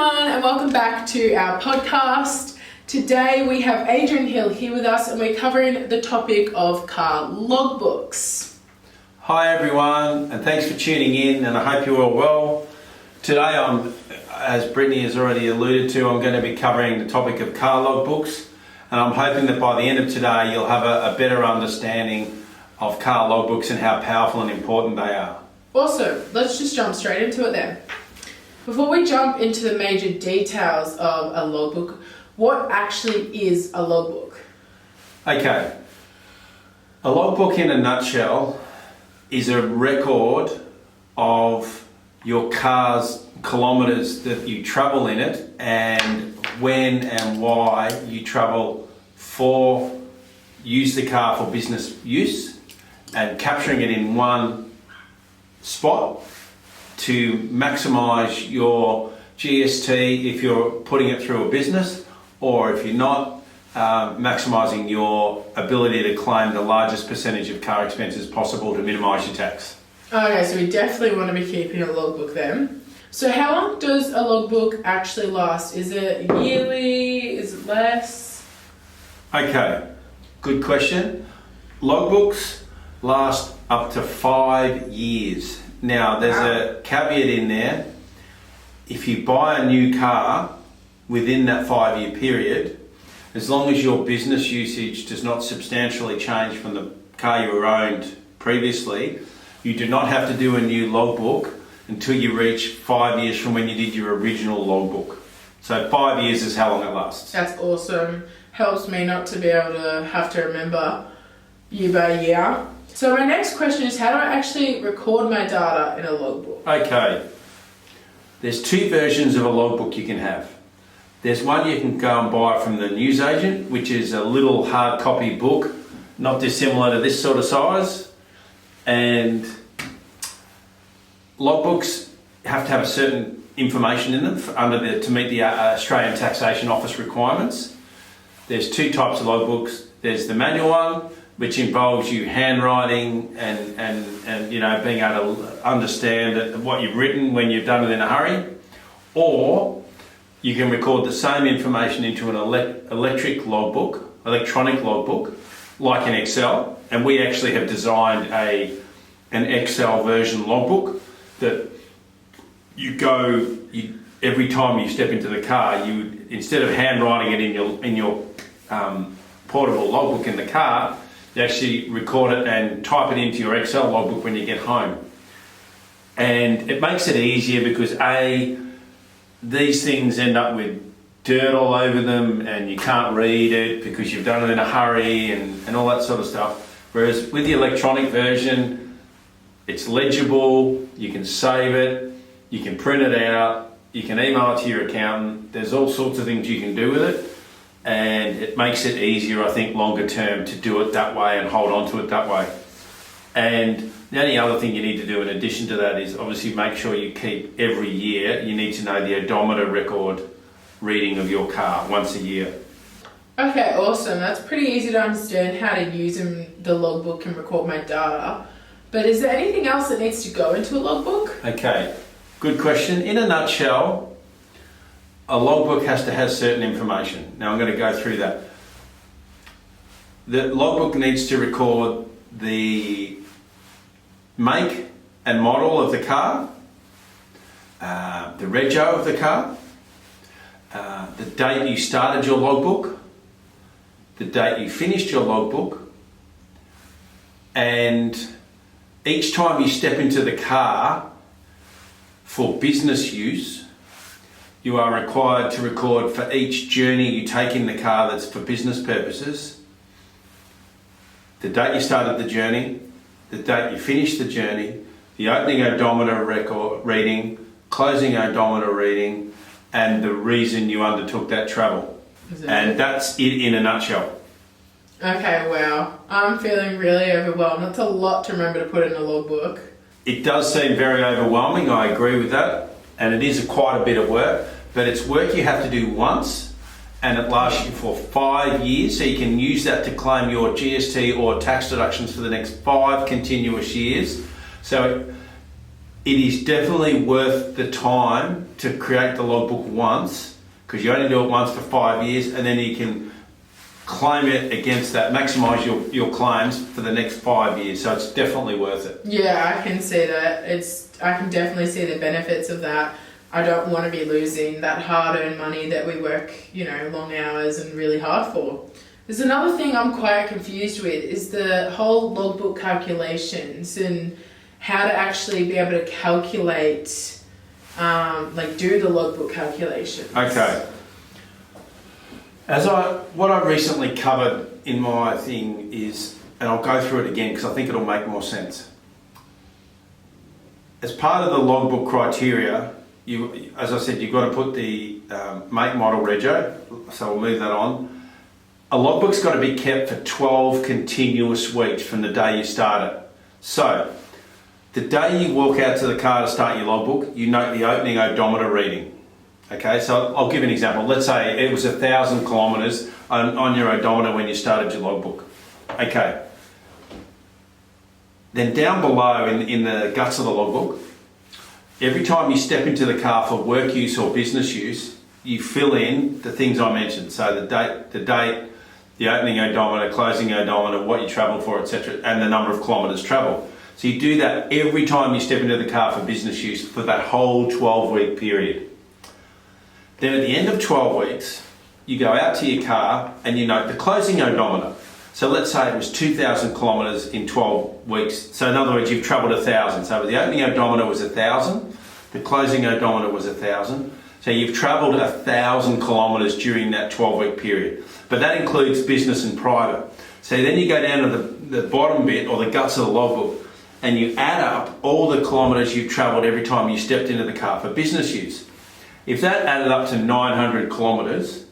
everyone, and welcome back to our podcast. Today we have Adrian Hill here with us, and we're covering the topic of car logbooks. Hi everyone, and thanks for tuning in, and I hope you're all well. Today as Brittany has already alluded to, I'm going to be covering the topic of car logbooks, and I'm hoping that by the end of today you'll have a better understanding of car logbooks and how powerful and important they are. Awesome, let's just jump straight into it then. Before we jump into the major details of a logbook, what actually is a logbook? Okay, a logbook in a nutshell is a record of your car's kilometres that you travel in it and when and why you travel use the car for business use, and capturing it in one spot to maximise your GST if you're putting it through a business, or if you're not, maximising your ability to claim the largest percentage of car expenses possible to minimise your tax. Okay, so we definitely want to be keeping a logbook then. So how long does a logbook actually last? Is it yearly? Is it less? Okay, good question. Logbooks last up to 5 years. Now, there's a caveat in there. If you buy a new car within that 5-year period, as long as your business usage does not substantially change from the car you owned previously, you do not have to do a new logbook until you reach 5 years from when you did your original logbook. So 5 years is how long it lasts. That's awesome. Helps me not to be able to have to remember year by year. So my next question is, how do I actually record my data in a logbook? Okay, there's two versions of a logbook you can have. There's one you can go and buy from the newsagent, which is a little hard copy book, not dissimilar to this sort of size. And logbooks have to have a certain information in them to meet the Australian Taxation Office requirements. There's two types of logbooks. There's the manual one, which involves you handwriting and being able to understand what you've written when you've done it in a hurry, or you can record the same information into an electronic logbook, like an Excel. And we actually have designed an Excel version logbook that every time you step into the car, instead of handwriting it in your portable logbook in the car, you actually record it and type it into your Excel logbook when you get home. And it makes it easier because these things end up with dirt all over them and you can't read it because you've done it in a hurry and all that sort of stuff. Whereas with the electronic version, it's legible, you can save it, you can print it out, you can email it to your accountant. There's all sorts of things you can do with it. And it makes it easier, I think, longer term to do it that way and hold on to it that way. And the only other thing you need to do in addition to that is obviously make sure you keep every year, you need to know the odometer record reading of your car once a year. Okay, awesome. That's pretty easy to understand how to use the logbook and record my data. But is there anything else that needs to go into a logbook? Okay, good question. In a nutshell, a logbook has to have certain information. Now I'm going to go through that. The logbook needs to record the make and model of the car, the rego of the car, the date you started your logbook, the date you finished your logbook, and each time you step into the car for business use, you are required to record for each journey you take in the car that's for business purposes, the date you started the journey, the date you finished the journey, the opening odometer record reading, closing odometer reading, and the reason you undertook that travel. And that's it in a nutshell. Okay, wow. I'm feeling really overwhelmed. That's a lot to remember to put in a logbook. It does seem very overwhelming, I agree with that. And it is quite a bit of work, but it's work you have to do once, and it lasts you for 5 years, so you can use that to claim your GST or tax deductions for the next 5 continuous years. So it is definitely worth the time to create the logbook once, because you only do it once for 5 years, and then you can claim it against that, maximise your claims for the next 5 years. So it's definitely worth it. Yeah, I can see that. I can definitely see the benefits of that. I don't want to be losing that hard-earned money that we work, long hours and really hard for. There's another thing I'm quite confused with is the whole logbook calculations and how to actually be able to calculate, do the logbook calculations. Okay. What I recently covered in my thing is, and I'll go through it again because I think it'll make more sense. As part of the logbook criteria, as I said, you've got to put the make, model, rego, so we'll move that on. A logbook's got to be kept for 12 continuous weeks from the day you start it. So, the day you walk out to the car to start your logbook, you note the opening odometer reading. Okay, so I'll give you an example. Let's say it was 1,000 kilometres on your odometer when you started your logbook. Okay. Then down below in the guts of the logbook, every time you step into the car for work use or business use, you fill in the things I mentioned. So the date, the opening odometer, closing odometer, what you travelled for, etc., and the number of kilometres travelled. So you do that every time you step into the car for business use for that whole 12-week period. Then at the end of 12 weeks, you go out to your car and you note the closing odometer. So let's say it was 2,000 kilometres in 12 weeks. So in other words, you've travelled 1,000. So the opening odometer was 1,000, the closing odometer was 1,000. So you've travelled 1,000 kilometres during that 12-week period. But that includes business and private. So then you go down to the bottom bit, or the guts of the logbook, and you add up all the kilometres you've travelled every time you stepped into the car for business use. If that added up to 900 kilometres,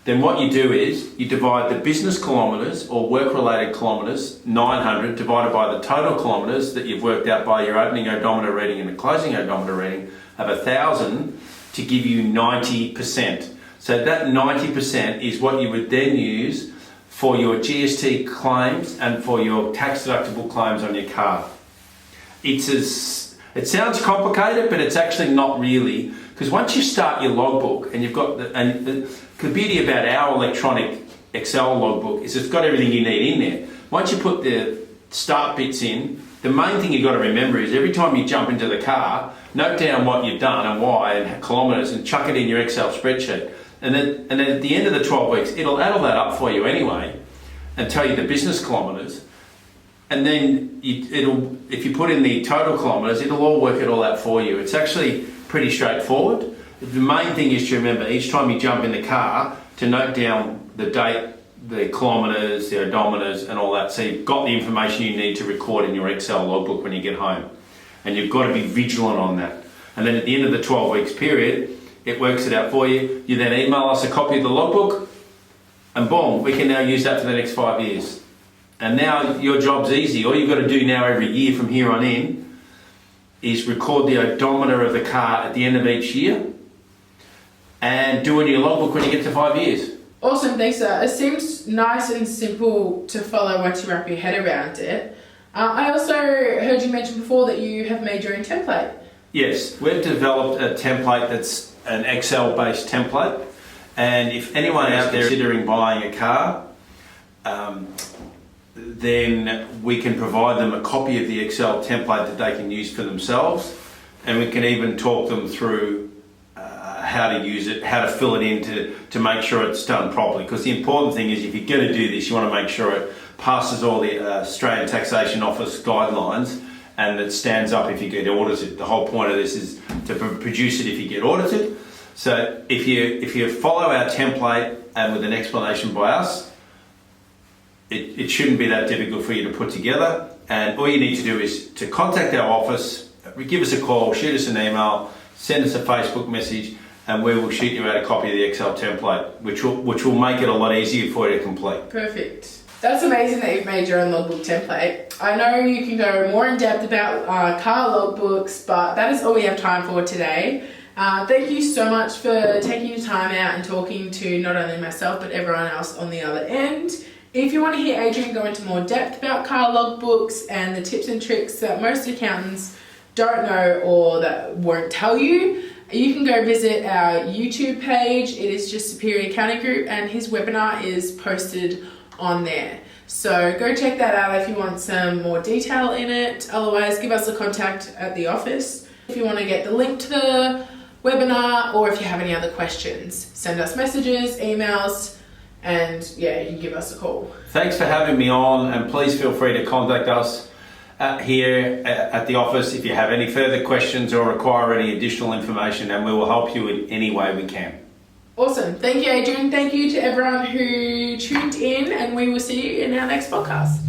then what you do is you divide the business kilometres or work-related kilometres, 900, divided by the total kilometres that you've worked out by your opening odometer reading and the closing odometer reading of 1,000 to give you 90%. So that 90% is what you would then use for your GST claims and for your tax-deductible claims on your car. It sounds complicated, but it's actually not really, because once you start your logbook and you've got the beauty about our electronic Excel logbook is it's got everything you need in there. Once you put the start bits in, the main thing you've got to remember is every time you jump into the car, note down what you've done and why and kilometres and chuck it in your Excel spreadsheet. And then at the end of the 12 weeks, it'll add all that up for you anyway and tell you the business kilometres. And then if you put in the total kilometres, it'll all work it all out for you. It's actually pretty straightforward. The main thing is to remember each time you jump in the car to note down the date, the kilometres, the odometers and all that. So you've got the information you need to record in your Excel logbook when you get home. And you've got to be vigilant on that. And then at the end of the 12 weeks period, it works it out for you. You then email us a copy of the logbook and boom, we can now use that for the next 5 years. And now your job's easy. All you've got to do now every year from here on in is record the odometer of the car at the end of each year and do it in your logbook when you get to 5 years. Awesome, thanks for that. It seems nice and simple to follow once you wrap your head around it. I also heard you mention before that you have made your own template. Yes, we've developed a template that's an Excel-based template. And if anyone out there is considering buying a car, then we can provide them a copy of the Excel template that they can use for themselves, and we can even talk them through how to use it, how to fill it in to make sure it's done properly. Because the important thing is if you're going to do this, you want to make sure it passes all the Australian Taxation Office guidelines and it stands up if you get audited. The whole point of this is to produce it if you get audited. So if you follow our template and with an explanation by us, it shouldn't be that difficult for you to put together. And all you need to do is to contact our office, give us a call, shoot us an email, send us a Facebook message, and we will shoot you out a copy of the Excel template, which will make it a lot easier for you to complete. Perfect. That's amazing that you've made your own logbook template. I know you can go more in depth about car logbooks, but that is all we have time for today. Thank you so much for taking your time out and talking to not only myself but everyone else on the other end. If you want to hear Adrian go into more depth about car logbooks and the tips and tricks that most accountants don't know or that won't tell you, you can go visit our YouTube page. It is just Superior County Group, and his webinar is posted on there. So go check that out if you want some more detail in it. Otherwise, give us a contact at the office. If you want to get the link to the webinar, or if you have any other questions, send us messages, emails, and yeah, you can give us a call. Thanks for having me on, and please feel free to contact us here at the office if you have any further questions or require any additional information, and we will help you in any way we can. Awesome. Thank you, Adrian. Thank you to everyone who tuned in, and we will see you in our next podcast.